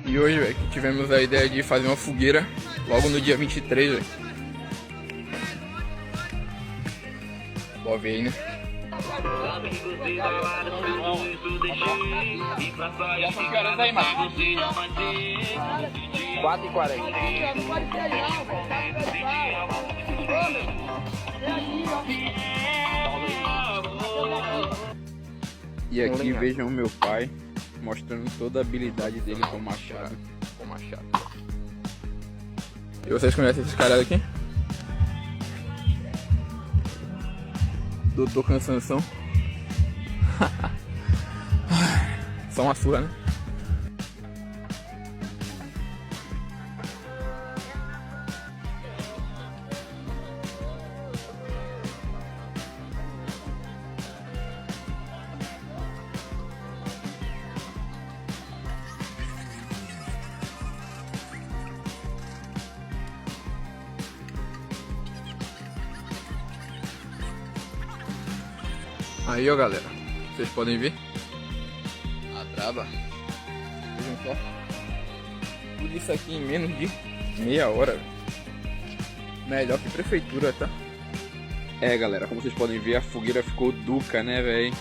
E hoje, velho, que tivemos a ideia de fazer uma fogueira logo no dia 23, velho. Bora ver aí, né? Já são que horas aí, mano? 4h40. E aqui vejam o meu pai mostrando toda a habilidade dele com machado. E vocês conhecem esses caras aqui? Doutor Cansanção. Só uma surra, né? Aí, ó, galera, vocês podem ver a braba. Vejam só, tudo isso aqui em menos de meia hora. Melhor que prefeitura, tá? É, galera, como vocês podem ver, a fogueira ficou duca, né, velho?